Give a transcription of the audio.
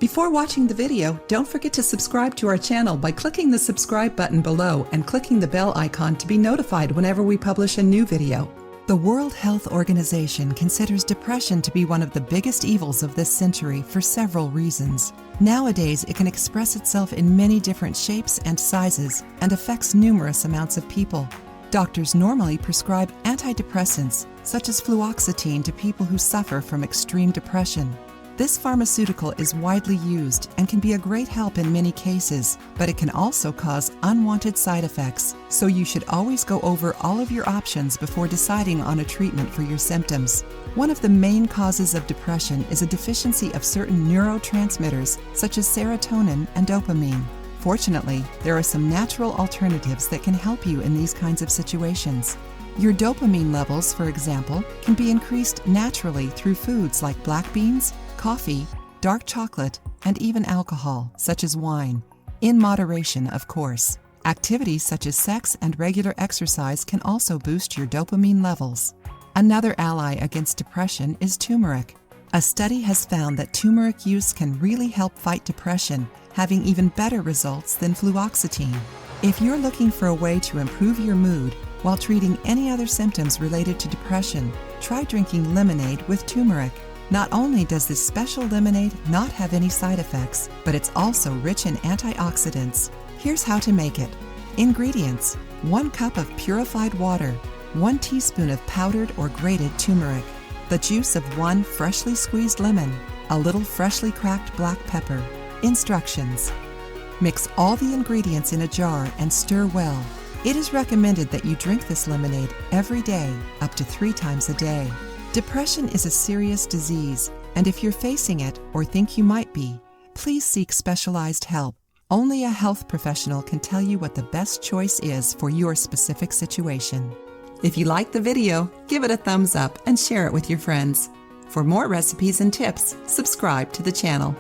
Before watching the video, don't forget to subscribe to our channel by clicking the subscribe button below and clicking the bell icon to be notified whenever we publish a new video. The World Health Organization considers depression to be one of the biggest evils of this century for several reasons. Nowadays, it can express itself in many different shapes and sizes and affects numerous amounts of people. Doctors normally prescribe antidepressants, such as fluoxetine, to people who suffer from extreme depression. This pharmaceutical is widely used and can be a great help in many cases, but it can also cause unwanted side effects, so you should always go over all of your options before deciding on a treatment for your symptoms. One of the main causes of depression is a deficiency of certain neurotransmitters, such as serotonin and dopamine. Fortunately, there are some natural alternatives that can help you in these kinds of situations. Your dopamine levels, for example, can be increased naturally through foods like black beans, coffee, dark chocolate, and even alcohol, such as wine. In moderation, of course. Activities such as sex and regular exercise can also boost your dopamine levels. Another ally against depression is turmeric. A study has found that turmeric use can really help fight depression, having even better results than fluoxetine. If you're looking for a way to improve your mood while treating any other symptoms related to depression, try drinking lemonade with turmeric. Not only does this special lemonade not have any side effects, but it's also rich in antioxidants. Here's how to make it. Ingredients: 1 cup of purified water, 1 teaspoon of powdered or grated turmeric, the juice of 1 freshly squeezed lemon, a little freshly cracked black pepper. Instructions: mix all the ingredients in a jar and stir well. It is recommended that you drink this lemonade every day, up to 3 times a day. Depression is a serious disease, and if you're facing it or think you might be, please seek specialized help. Only a health professional can tell you what the best choice is for your specific situation. If you like the video, give it a thumbs up and share it with your friends. For more recipes and tips, subscribe to the channel.